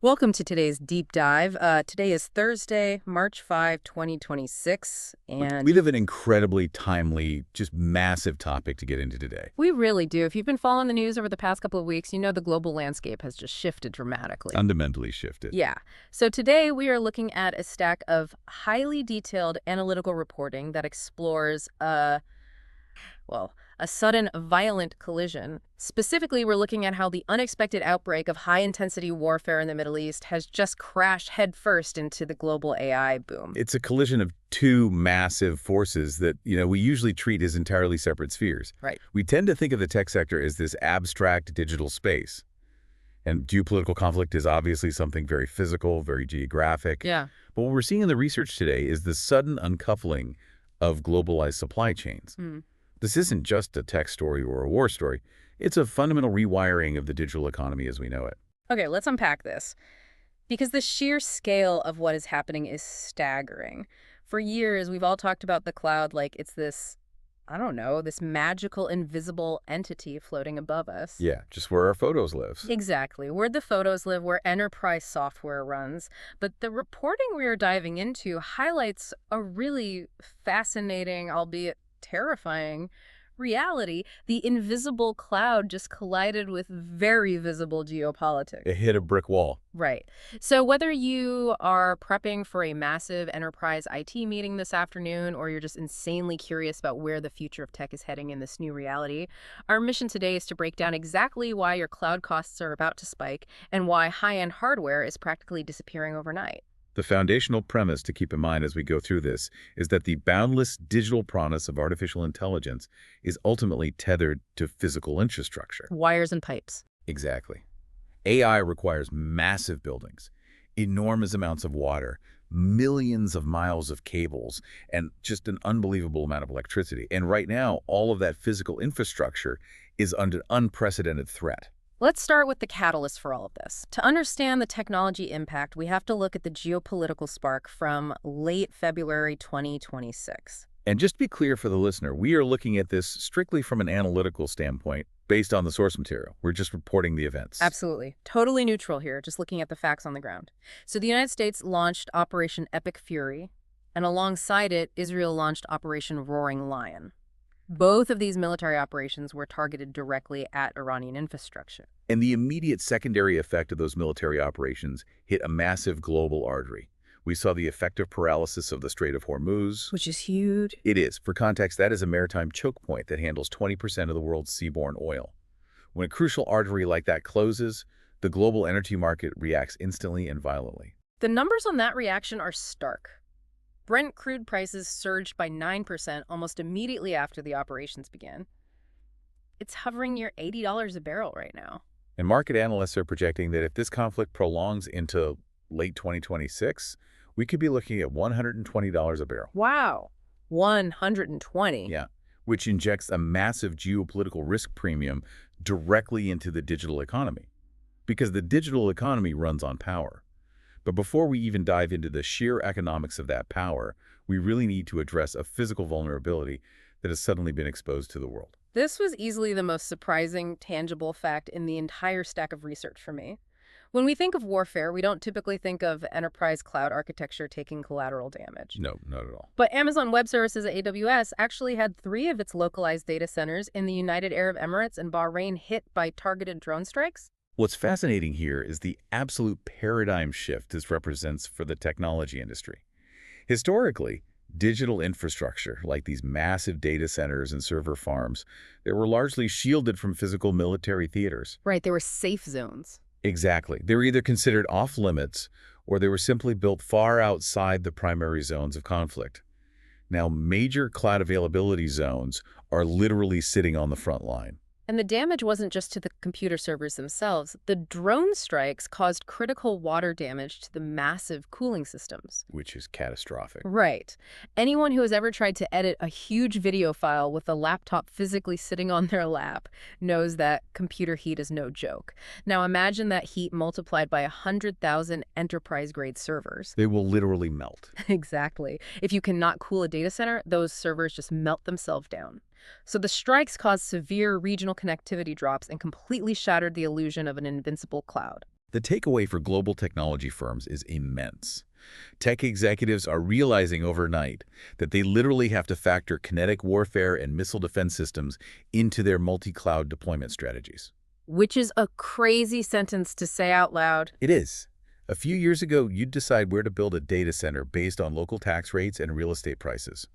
Welcome to today's deep dive. Today is Thursday, March 5, 2026, We and have an incredibly timely, just massive topic to get into today. we really do. If you've been following the news over the past couple of weeks, you know the global landscape has just shifted dramatically. Fundamentally shifted. Yeah. So today we are looking at a stack of highly detailed analytical reporting that explores a sudden violent collision. Specifically, we're looking at how the unexpected outbreak of high-intensity warfare in the Middle East has just crashed headfirst into the global AI boom. It's a collision of two massive forces that, we usually treat as entirely separate spheres. Right. We tend to think of the tech sector as this abstract digital space. And geopolitical conflict is obviously something very physical, very geographic. Yeah. But what we're seeing in the research today is the sudden uncoupling of globalized supply chains. This isn't just a tech story or a war story. It's a fundamental rewiring of the digital economy as we know it. Okay, let's unpack this. Because the sheer scale of what is happening is staggering. For years, we've all talked about the cloud like it's this, I don't know, this magical, invisible entity floating above us. Yeah, just where our photos live. Exactly. Where the photos live, where enterprise software runs. But the reporting we are diving into highlights a really fascinating, albeit terrifying, reality. The invisible cloud just collided with very visible geopolitics. It hit a brick wall. Right. So whether you are prepping for a massive enterprise IT meeting this afternoon, or you're just insanely curious about where the future of tech is heading in this new reality, our mission today is to break down exactly why your cloud costs are about to spike and why high-end hardware is practically disappearing overnight. The foundational premise to keep in mind as we go through this is that the boundless digital promise of artificial intelligence is ultimately tethered to physical infrastructure. Wires and pipes. Exactly. AI requires massive buildings, enormous amounts of water, millions of miles of cables, and just an unbelievable amount of electricity. And right now, all of that physical infrastructure is under unprecedented threat. Let's start with the catalyst for all of this. To understand the technology impact, we have to look at the geopolitical spark from late February 2026. And just to be clear for the listener, we are looking at this strictly from an analytical standpoint based on the source material. We're just reporting the events. Absolutely. Totally neutral here, just looking at the facts on the ground. So the United States launched Operation Epic Fury, and alongside it, Israel launched Operation Roaring Lion. Both of these military operations were targeted directly at Iranian infrastructure. And the immediate secondary effect of those military operations hit a massive global artery. We saw the effective paralysis of the Strait of Hormuz. Which is huge. It is. For context, that is a maritime choke point that handles 20% of the world's seaborne oil. When a crucial artery like that closes, the global energy market reacts instantly and violently. The numbers on that reaction are stark. Brent crude prices surged by 9% almost immediately after the operations began. It's hovering near $80 a barrel right now. And market analysts are projecting that if this conflict prolongs into late 2026, we could be looking at $120 a barrel. Wow. 120. Yeah, which injects a massive geopolitical risk premium directly into the digital economy. Because the digital economy runs on power. But before we even dive into the sheer economics of that power, we really need to address a physical vulnerability that has suddenly been exposed to the world. This was easily the most surprising, tangible fact in the entire stack of research for me. When we think of warfare, we don't typically think of enterprise cloud architecture taking collateral damage. No, not at all. But Amazon Web Services, AWS, actually had 3 of its localized data centers in the United Arab Emirates and Bahrain hit by targeted drone strikes. What's fascinating here is the absolute paradigm shift this represents for the technology industry. Historically, digital infrastructure, like these massive data centers and server farms, they were largely shielded from physical military theaters. Right, they were safe zones. Exactly. They were either considered off-limits or they were simply built far outside the primary zones of conflict. Now, major cloud availability zones are literally sitting on the front line. And the damage wasn't just to the computer servers themselves. The drone strikes caused critical water damage to the massive cooling systems. Which is catastrophic. Right. Anyone who has ever tried to edit a huge video file with a laptop physically sitting on their lap knows that computer heat is no joke. Now imagine that heat multiplied by 100,000 enterprise-grade servers. They will literally melt. Exactly. If you cannot cool a data center, those servers just melt themselves down. So the strikes caused severe regional connectivity drops and completely shattered the illusion of an invincible cloud. The takeaway for global technology firms is immense. Tech executives are realizing overnight that they literally have to factor kinetic warfare and missile defense systems into their multi-cloud deployment strategies. Which is a crazy sentence to say out loud. It is. A few years ago, you'd decide where to build a data center based on local tax rates and real estate prices.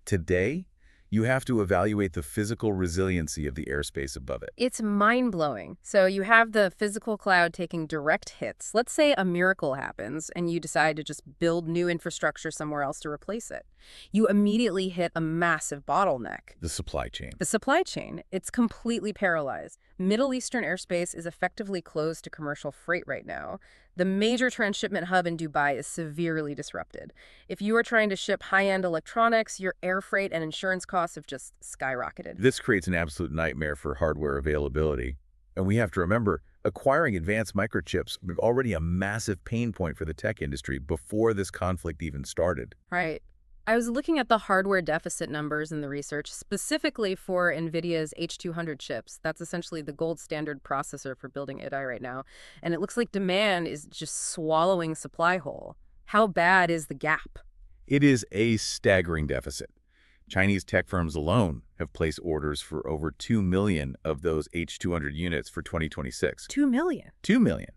Today, you have to evaluate the physical resiliency of the airspace above it. It's mind-blowing. So you have the physical cloud taking direct hits. Let's say a miracle happens and you decide to just build new infrastructure somewhere else to replace it. You immediately hit a massive bottleneck. The supply chain. The supply chain, it's completely paralyzed. Middle Eastern airspace is effectively closed to commercial freight right now. The major transshipment hub in Dubai is severely disrupted. If you are trying to ship high-end electronics, your air freight and insurance costs have just skyrocketed. This creates an absolute nightmare for hardware availability. And we have to remember, acquiring advanced microchips was already a massive pain point for the tech industry before this conflict even started. Right. I was looking at the hardware deficit numbers in the research, specifically for Nvidia's H200 chips. That's essentially the gold standard processor for building AI right now. And it looks like demand is just swallowing supply whole. How bad is the gap? It is a staggering deficit. Chinese tech firms alone have placed orders for over 2 million of those H200 units for 2026. 2 million. 2 million.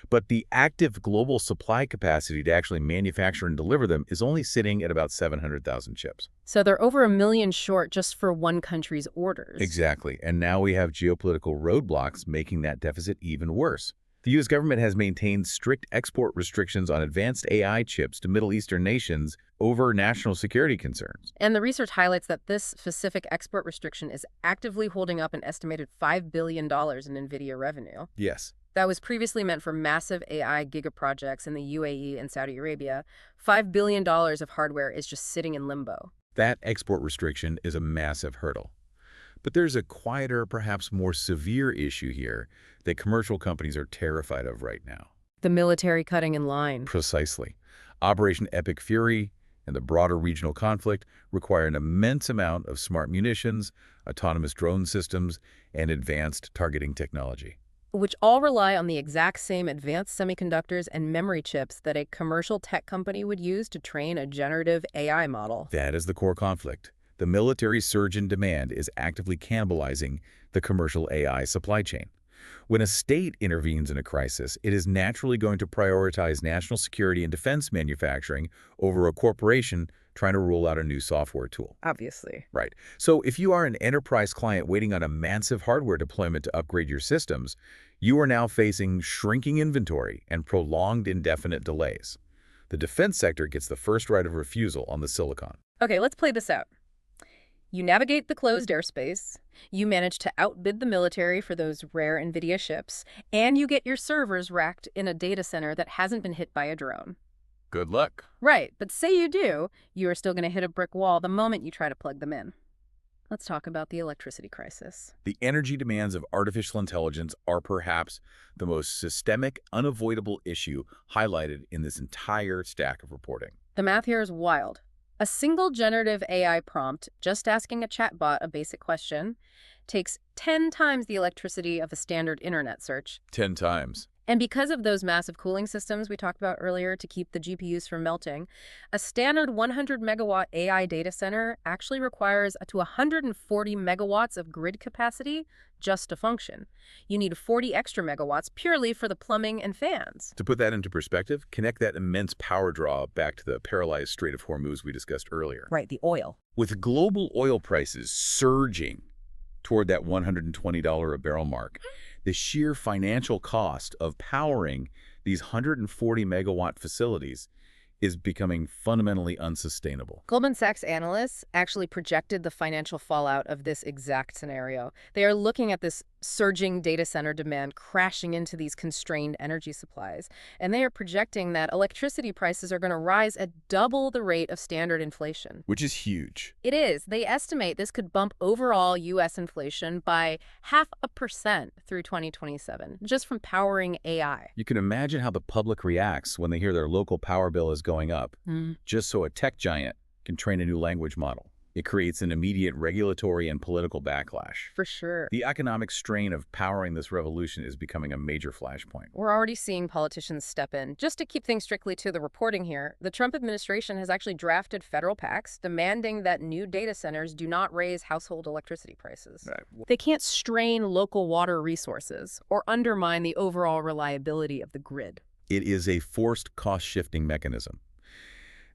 But the active global supply capacity to actually manufacture and deliver them is only sitting at about 700,000 chips. So they're over 1 million short just for one country's orders. Exactly. And now we have geopolitical roadblocks making that deficit even worse. The U.S. government has maintained strict export restrictions on advanced AI chips to Middle Eastern nations over national security concerns. And the research highlights that this specific export restriction is actively holding up an estimated $5 billion in Nvidia revenue. Yes. That was previously meant for massive AI gigaprojects in the UAE and Saudi Arabia. $5 billion of hardware is just sitting in limbo. That export restriction is a massive hurdle. But there's a quieter, perhaps more severe issue here that commercial companies are terrified of right now. The military cutting in line. Precisely. Operation Epic Fury and the broader regional conflict require an immense amount of smart munitions, autonomous drone systems, and advanced targeting technology. Which all rely on the exact same advanced semiconductors and memory chips that a commercial tech company would use to train a generative AI model. That is the core conflict. The military surge in demand is actively cannibalizing the commercial AI supply chain. When a state intervenes in a crisis, it is naturally going to prioritize national security and defense manufacturing over a corporation trying to roll out a new software tool. Obviously. Right. So if you are an enterprise client waiting on a massive hardware deployment to upgrade your systems, you are now facing shrinking inventory and prolonged indefinite delays. The defense sector gets the first right of refusal on the silicon. Okay, let's play this out. You navigate the closed airspace, you manage to outbid the military for those rare Nvidia chips, and you get your servers racked in a data center that hasn't been hit by a drone. Good luck. Right, but say you do, you are still going to hit a brick wall the moment you try to plug them in. Let's talk about the electricity crisis. The energy demands of artificial intelligence are perhaps the most systemic, unavoidable issue highlighted in this entire stack of reporting. The math here is wild. A single generative AI prompt, just asking a chatbot a basic question, takes 10 times the electricity of a standard internet search. 10 times. And because of those massive cooling systems we talked about earlier to keep the GPUs from melting, a standard 100 megawatt AI data center actually requires up to 140 megawatts of grid capacity just to function. You need 40 extra megawatts purely for the plumbing and fans. To put that into perspective, connect that immense power draw back to the paralyzed Strait of Hormuz we discussed earlier. Right, the oil. With global oil prices surging toward that $120 a barrel mark, the sheer financial cost of powering these 140 megawatt facilities is becoming fundamentally unsustainable. Goldman Sachs analysts actually projected the financial fallout of this exact scenario. They are looking at this surging data center demand crashing into these constrained energy supplies, and they are projecting that electricity prices are going to rise at double the rate of standard inflation. Which is huge. It is. They estimate this could bump overall U.S. inflation by 0.5% through 2027, just from powering AI. You can imagine how the public reacts when they hear their local power bill is going up, just so a tech giant can train a new language model. It creates an immediate regulatory and political backlash. For sure. The economic strain of powering this revolution is becoming a major flashpoint. We're already seeing politicians step in. Just to keep things strictly to the reporting here, the Trump administration has actually drafted federal pacts demanding that new data centers do not raise household electricity prices. Right. They can't strain local water resources or undermine the overall reliability of the grid. It is a forced cost-shifting mechanism.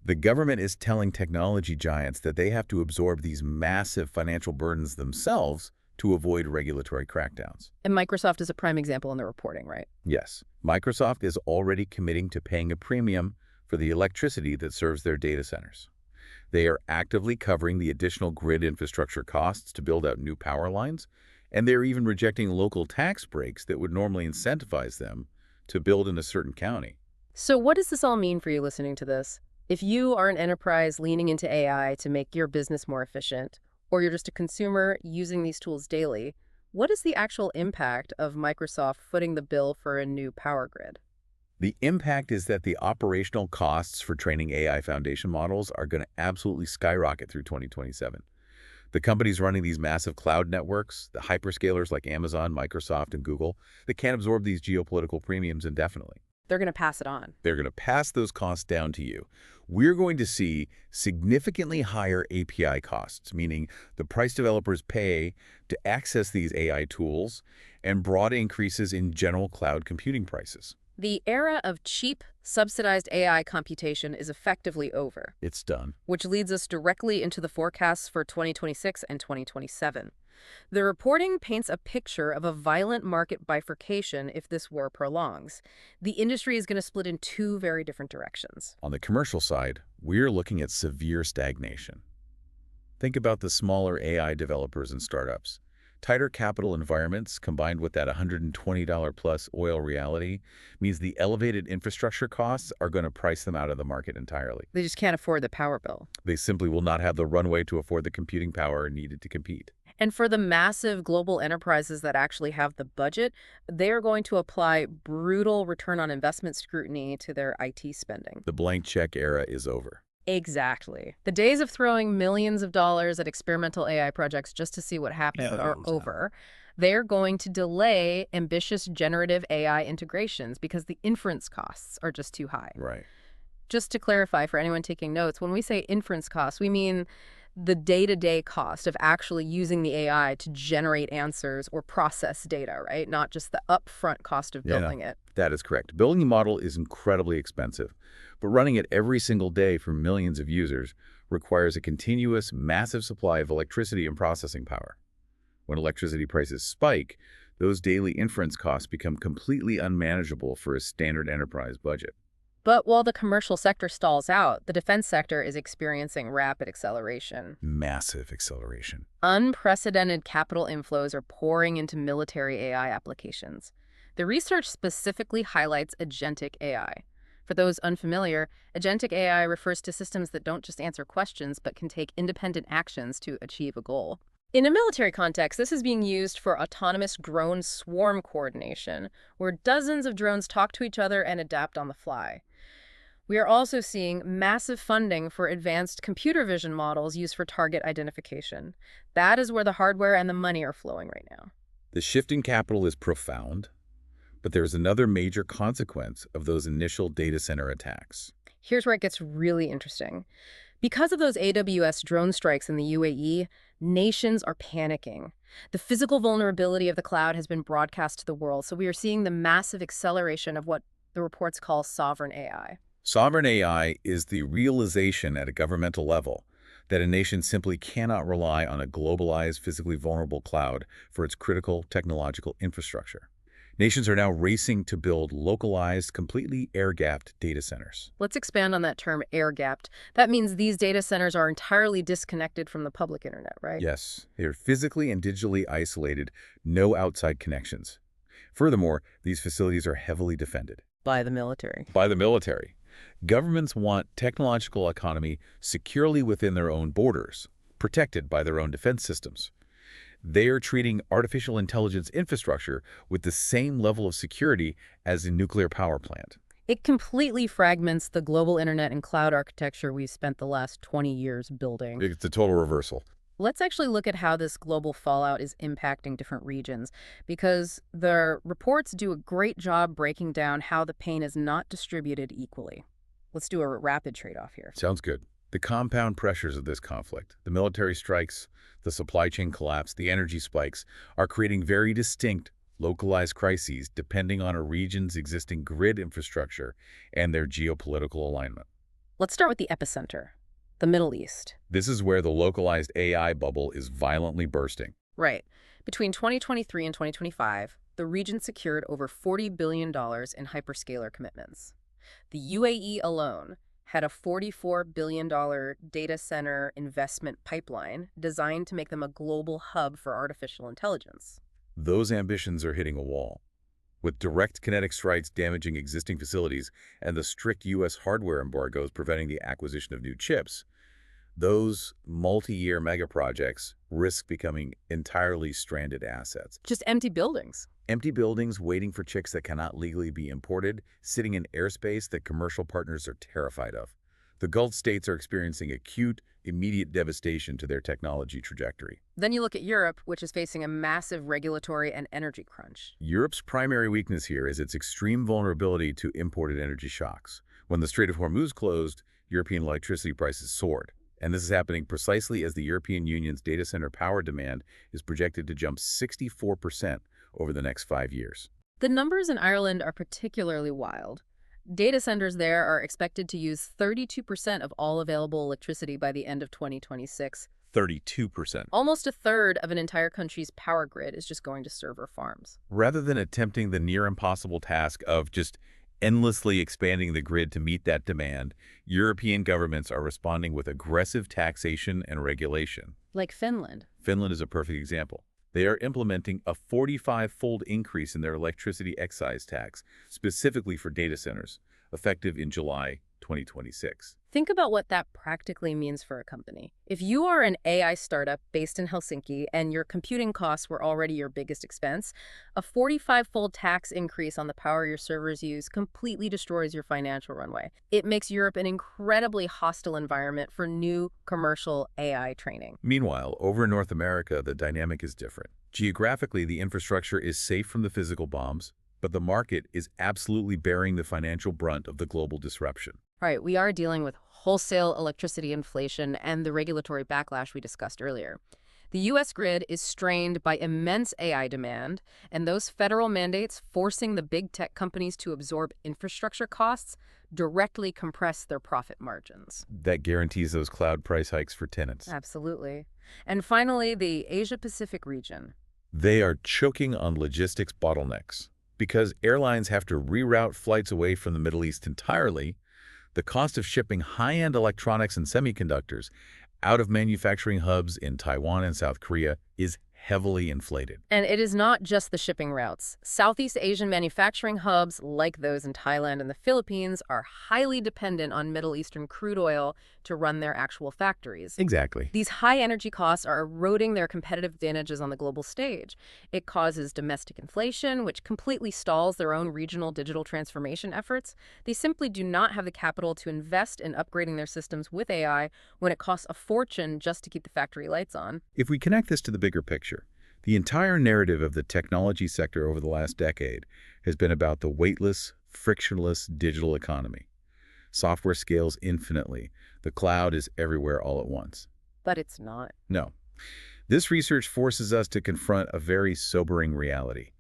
The government is telling technology giants that they have to absorb these massive financial burdens themselves to avoid regulatory crackdowns. And Microsoft is a prime example in the reporting, right? Yes, Microsoft is already committing to paying a premium for the electricity that serves their data centers. They are actively covering the additional grid infrastructure costs to build out new power lines, and they're even rejecting local tax breaks that would normally incentivize them to build in a certain county. So what does this all mean for you listening to this? If you are an enterprise leaning into AI to make your business more efficient, or you're just a consumer using these tools daily, what is the actual impact of Microsoft footing the bill for a new power grid? The impact is that the operational costs for training AI foundation models are going to absolutely skyrocket through 2027. The companies running these massive cloud networks, the hyperscalers like Amazon, Microsoft, and Google, they can't absorb these geopolitical premiums indefinitely. They're going to pass it on. They're going to pass those costs down to you. We're going to see significantly higher API costs, meaning the price developers pay to access these AI tools, and broad increases in general cloud computing prices. The era of cheap, subsidized AI computation is effectively over, It's done. which leads us directly into the forecasts for 2026 and 2027. The reporting paints a picture of a violent market bifurcation if this war prolongs. The industry is going to split in two very different directions. On the commercial side, we're looking at severe stagnation. Think about the smaller AI developers and startups. Tighter capital environments combined with that $120 plus oil reality means the elevated infrastructure costs are going to price them out of the market entirely. They just can't afford the power bill. They simply will not have the runway to afford the computing power needed to compete. And for the massive global enterprises that actually have the budget, they are going to apply brutal return on investment scrutiny to their IT spending. The blank check era is over. Exactly. The days of throwing millions of dollars at experimental AI projects just to see what happens are over. They're going to delay ambitious generative AI integrations because the inference costs are just too high. Right. Just to clarify for anyone taking notes, when we say inference costs, we mean the day-to-day cost of actually using the AI to generate answers or process data, right? Not just the upfront cost of building it. That is correct. Building a model is incredibly expensive, but running it every single day for millions of users requires a continuous, massive supply of electricity and processing power. When electricity prices spike, those daily inference costs become completely unmanageable for a standard enterprise budget. But while the commercial sector stalls out, the defense sector is experiencing rapid acceleration. Massive acceleration. Unprecedented capital inflows are pouring into military AI applications. The research specifically highlights agentic AI. For those unfamiliar, agentic AI refers to systems that don't just answer questions, but can take independent actions to achieve a goal. In a military context, this is being used for autonomous drone swarm coordination, where dozens of drones talk to each other and adapt on the fly. We are also seeing massive funding for advanced computer vision models used for target identification. That is where the hardware and the money are flowing right now. The shift in capital is profound, but there's another major consequence of those initial data center attacks. Here's where it gets really interesting. Because of those AWS drone strikes in the UAE, nations are panicking. The physical vulnerability of the cloud has been broadcast to the world, so we are seeing the massive acceleration of what the reports call sovereign AI. Sovereign AI is the realization at a governmental level that a nation simply cannot rely on a globalized, physically vulnerable cloud for its critical technological infrastructure. Nations are now racing to build localized, completely air-gapped data centers. Let's expand on that term, air-gapped. That means these data centers are entirely disconnected from the public internet, right? Yes, they are physically and digitally isolated, no outside connections. Furthermore, these facilities are heavily defended. By the military. By the military. Governments want technological autonomy securely within their own borders, protected by their own defense systems. They are treating artificial intelligence infrastructure with the same level of security as a nuclear power plant. It completely fragments the global internet and cloud architecture we've spent the last 20 years building. It's a total reversal. Let's actually look at how this global fallout is impacting different regions, because the reports do a great job breaking down how the pain is not distributed equally. Let's do a rapid trade-off here. Sounds good. The compound pressures of this conflict, the military strikes, the supply chain collapse, the energy spikes, are creating very distinct, localized crises depending on a region's existing grid infrastructure and their geopolitical alignment. Let's start with the epicenter, the Middle East. This is where the localized AI bubble is violently bursting. Right. Between 2023 and 2025, the region secured over $40 billion in hyperscaler commitments. The UAE alone had a $44 billion data center investment pipeline designed to make them a global hub for artificial intelligence. Those ambitions are hitting a wall. With direct kinetic strikes damaging existing facilities and the strict U.S. hardware embargoes preventing the acquisition of new chips, those multi-year megaprojects risk becoming entirely stranded assets. Just empty buildings. Empty buildings waiting for chips that cannot legally be imported, sitting in airspace that commercial partners are terrified of. The Gulf states are experiencing acute, immediate devastation to their technology trajectory. Then you look at Europe, which is facing a massive regulatory and energy crunch. Europe's primary weakness here is its extreme vulnerability to imported energy shocks. When the Strait of Hormuz closed, European electricity prices soared. And this is happening precisely as the European Union's data center power demand is projected to jump 64% over the next 5 years. The numbers in Ireland are particularly wild. Data centers there are expected to use 32% of all available electricity by the end of 2026. 32%. Almost a third of an entire country's power grid is just going to server farms. Rather than attempting the near impossible task of just endlessly expanding the grid to meet that demand, European governments are responding with aggressive taxation and regulation. Like Finland. Finland is a perfect example. They are implementing a 45-fold increase in their electricity excise tax, specifically for data centers, effective in July 2026. Think about what that practically means for a company. If you are an AI startup based in Helsinki and your computing costs were already your biggest expense, a 45-fold tax increase on the power your servers use completely destroys your financial runway. It makes Europe an incredibly hostile environment for new commercial AI training. Meanwhile, over in North America, the dynamic is different. Geographically, the infrastructure is safe from the physical bombs, but the market is absolutely bearing the financial brunt of the global disruption. Right, we are dealing with wholesale electricity inflation and the regulatory backlash we discussed earlier. The U.S. grid is strained by immense AI demand, and those federal mandates forcing the big tech companies to absorb infrastructure costs directly compress their profit margins. That guarantees those cloud price hikes for tenants. Absolutely. And finally, the Asia-Pacific region. They are choking on logistics bottlenecks. Because airlines have to reroute flights away from the Middle East entirely, the cost of shipping high-end electronics and semiconductors out of manufacturing hubs in Taiwan and South Korea is heavily inflated. And it is not just the shipping routes. Southeast Asian manufacturing hubs, like those in Thailand and the Philippines, are highly dependent on Middle Eastern crude oil to run their actual factories. Exactly. These high energy costs are eroding their competitive advantages on the global stage. It causes domestic inflation, which completely stalls their own regional digital transformation efforts. They simply do not have the capital to invest in upgrading their systems with AI when it costs a fortune just to keep the factory lights on. If we connect this to the bigger picture, the entire narrative of the technology sector over the last decade has been about the weightless, frictionless digital economy. Software scales infinitely. The cloud is everywhere all at once. But it's not. No. This research forces us to confront a very sobering reality.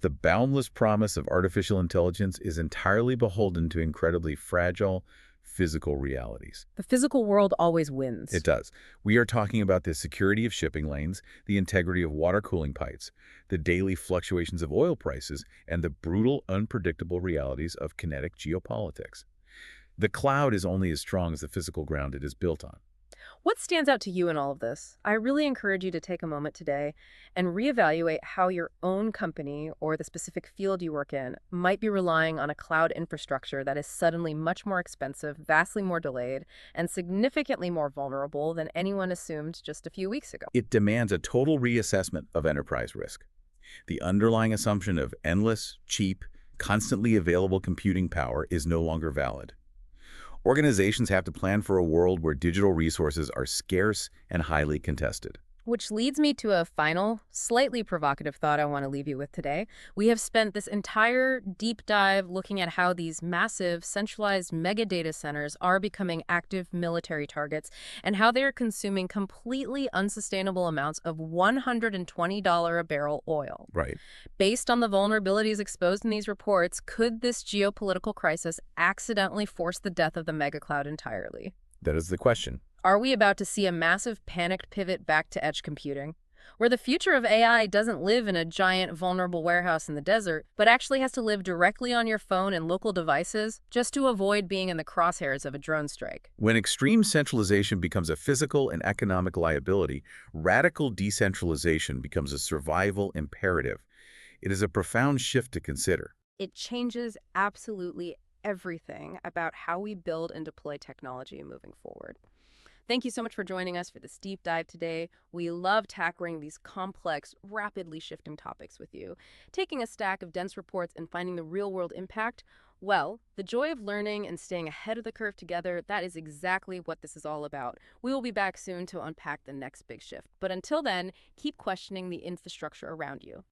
The boundless promise of artificial intelligence is entirely beholden to incredibly fragile, physical realities. The physical world always wins. It does. We are talking about the security of shipping lanes, the integrity of water cooling pipes, the daily fluctuations of oil prices, and the brutal, unpredictable realities of kinetic geopolitics. The cloud is only as strong as the physical ground it is built on. What stands out to you in all of this? I really encourage you to take a moment today and reevaluate how your own company or the specific field you work in might be relying on a cloud infrastructure that is suddenly much more expensive, vastly more delayed, and significantly more vulnerable than anyone assumed just a few weeks ago. It demands a total reassessment of enterprise risk. The underlying assumption of endless, cheap, Constantly available computing power is no longer valid. Organizations have to plan for a world where digital resources are scarce and highly contested. Which leads me to a final, slightly provocative thought I want to leave you with today. We have spent this entire deep dive looking at how these massive, centralized mega data centers are becoming active military targets and how they are consuming completely unsustainable amounts of $120 a barrel oil. Right. Based on the vulnerabilities exposed in these reports, could this geopolitical crisis accidentally force the death of the mega cloud entirely? That is the question. Are we about to see a massive panicked pivot back to edge computing, where the future of AI doesn't live in a giant vulnerable warehouse in the desert, but actually has to live directly on your phone and local devices just to avoid being in the crosshairs of a drone strike? When extreme centralization becomes a physical and economic liability, radical decentralization becomes a survival imperative. It is a profound shift to consider. It changes absolutely everything about how we build and deploy technology moving forward. Thank you so much for joining us for this deep dive today. We love tackling these complex, rapidly shifting topics with you. Taking a stack of dense reports and finding the real-world impact, well, the joy of learning and staying ahead of the curve together, that is exactly what this is all about. We will be back soon to unpack the next big shift. But until then, keep questioning the infrastructure around you.